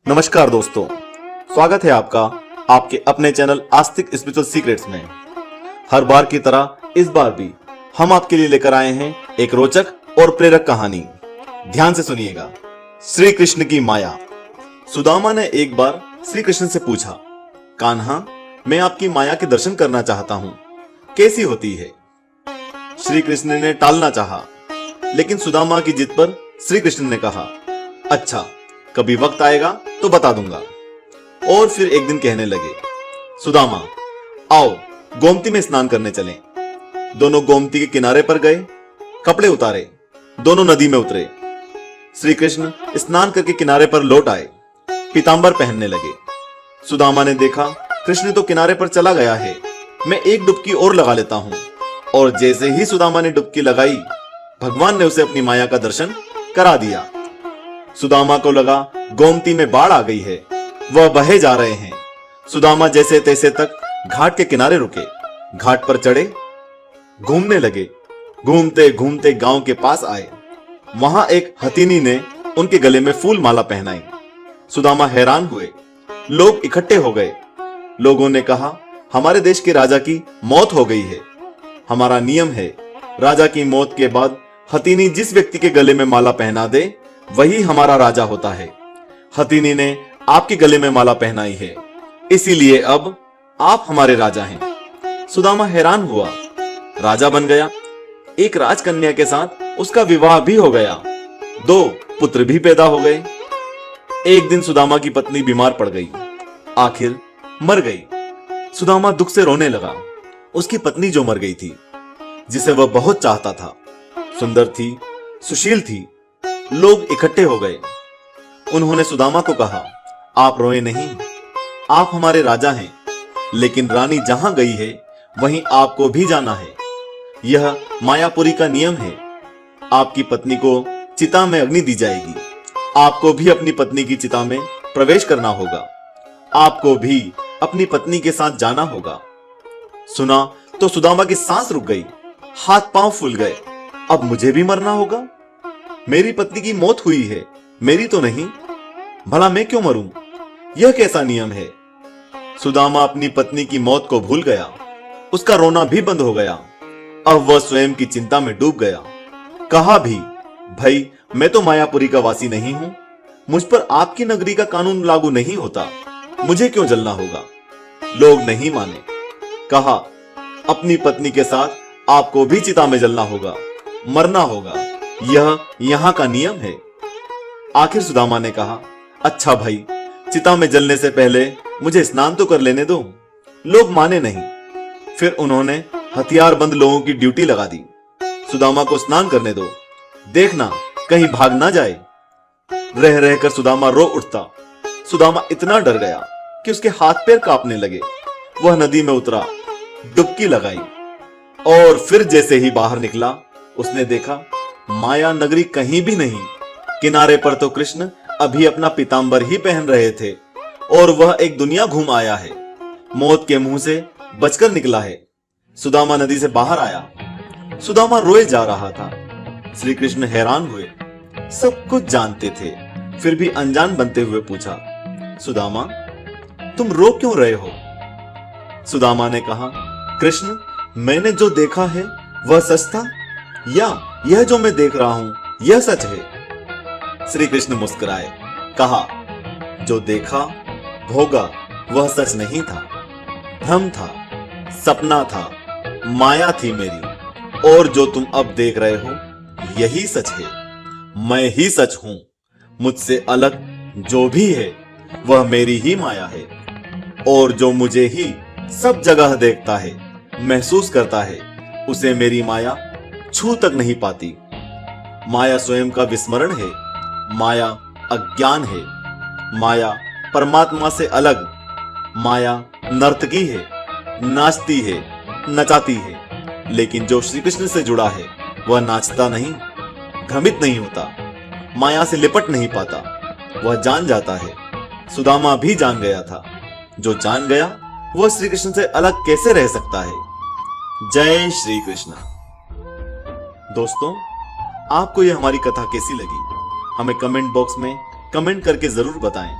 नमस्कार दोस्तों, स्वागत है आपका आपके अपने चैनल आस्तिक स्पिरिचुअल सीक्रेट्स में। हर बार की तरह इस बार भी हम आपके लिए लेकर आए हैं एक रोचक और प्रेरक कहानी। ध्यान से सुनिएगा। श्री कृष्ण की माया। सुदामा ने एक बार श्री कृष्ण से पूछा, कान्हा, मैं आपकी माया के दर्शन करना चाहता हूं, कैसी होती है? श्री कृष्ण ने टालना चाहा, लेकिन सुदामा की जिद पर श्री कृष्ण ने कहा, अच्छा, कभी वक्त आएगा तो बता दूंगा। और फिर एक दिन कहने लगे, सुदामा, आओ गोमती में स्नान करने चलें। दोनों गोमती के किनारे पर गए, कपड़े उतारे, दोनों नदी में उतरे। श्री कृष्ण स्नान करके किनारे पर लौट आए, पीतांबर पहनने लगे। सुदामा ने देखा, कृष्ण तो किनारे पर चला गया है, मैं एक डुबकी और लगा लेता हूं। और जैसे ही सुदामा ने डुबकी लगाई, भगवान ने उसे अपनी माया का दर्शन करा दिया। सुदामा को लगा गोमती में बाढ़ आ गई है, वह बहे जा रहे हैं। सुदामा जैसे तैसे तक घाट के किनारे रुके, घाट पर चढ़े, घूमने लगे। घूमते घूमते गांव के पास आए। वहां एक हथिनी ने उनके गले में फूल माला पहनाई। सुदामा हैरान हुए, लोग इकट्ठे हो गए। लोगों ने कहा, हमारे देश के राजा की मौत हो गई है। हमारा नियम है, राजा की मौत के बाद हथिनी जिस व्यक्ति के गले में माला पहना दे, वही हमारा राजा होता है। हथिनी ने आपके गले में माला पहनाई है, इसीलिए अब आप हमारे राजा हैं। सुदामा हैरान हुआ, राजा बन गया। एक राजकन्या के साथ उसका विवाह भी हो गया, 2 पुत्र भी पैदा हो गए। एक दिन सुदामा की पत्नी बीमार पड़ गई, आखिर मर गई। सुदामा दुख से रोने लगा। उसकी पत्नी जो मर गई थी, जिसे वह बहुत चाहता था, सुंदर थी, सुशील थी। लोग इकट्ठे हो गए। उन्होंने सुदामा को कहा, आप रोए नहीं, आप हमारे राजा हैं, लेकिन रानी जहां गई है वहीं आपको भी जाना है। यह मायापुरी का नियम है। आपकी पत्नी को चिता में अग्नि दी जाएगी, आपको भी अपनी पत्नी की चिता में प्रवेश करना होगा, आपको भी अपनी पत्नी के साथ जाना होगा। सुना तो सुदामा की सांस रुक गई, हाथ पांव फूल गए। अब मुझे भी मरना होगा? मेरी पत्नी की मौत हुई है, मेरी तो नहीं। भला मैं क्यों मरूं? यह कैसा नियम है? सुदामा अपनी पत्नी की मौत को भूल गया। उसका रोना भी बंद हो गया। अब वह स्वयं की चिंता में डूब गया। कहा भी, भाई, मैं तो मायापुरी का वासी नहीं हूं, मुझ पर आपकी नगरी का कानून लागू नहीं होता, मुझे क्यों जलना होगा? लोग नहीं माने। कहा, अपनी पत्नी के साथ आपको भी चिता में जलना होगा, मरना होगा, यह यहां का नियम है। आखिर सुदामा ने कहा, अच्छा भाई, चिता में जलने से पहले मुझे स्नान तो कर लेने दो। लोग माने नहीं। फिर उन्होंने हथियारबंद लोगों की ड्यूटी लगा दी। सुदामा को स्नान करने दो, देखना कहीं भाग ना जाए। रह रहकर सुदामा रो उठता। सुदामा इतना डर गया कि उसके हाथ पैर कांपने लगे। वह नदी में उतरा, डुबकी लगाई, और फिर जैसे ही बाहर निकला, उसने देखा माया नगरी कहीं भी नहीं। किनारे पर तो कृष्ण अभी अपना पीतांबर ही पहन रहे थे, और वह एक दुनिया घूम आया है, मौत के मुंह से बचकर निकला है। सुदामा नदी से बाहर आया। सुदामा रोए जा रहा था। श्री कृष्ण हैरान हुए, सब कुछ जानते थे, फिर भी अनजान बनते हुए पूछा, सुदामा, तुम रो क्यों रहे हो? सुदामा ने कहा, कृष्ण, मैंने जो देखा है वह सच था, या यह जो मैं देख रहा हूं यह सच है? श्री कृष्ण मुस्कुराए, कहा, जो देखा होगा वह सच नहीं था, भ्रम था, सपना था, माया थी मेरी। और जो तुम अब देख रहे हो यही सच है। मैं ही सच हूं। मुझसे अलग जो भी है वह मेरी ही माया है। और जो मुझे ही सब जगह देखता है, महसूस करता है, उसे मेरी माया छू तक नहीं पाती। माया स्वयं का विस्मरण है, माया अज्ञान है, माया परमात्मा से अलग, माया नर्तकी है, नाचती है, नचाती है। लेकिन जो श्री कृष्ण से जुड़ा है वह नाचता नहीं, भ्रमित नहीं होता, माया से लिपट नहीं पाता, वह जान जाता है। सुदामा भी जान गया था। जो जान गया वह श्री कृष्ण से अलग कैसे रह सकता है? जय श्री कृष्ण। दोस्तों, आपको यह हमारी कथा कैसी लगी? हमें कमेंट बॉक्स में कमेंट करके जरूर बताएं।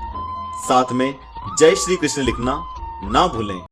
साथ में जय श्री कृष्ण लिखना ना भूलें।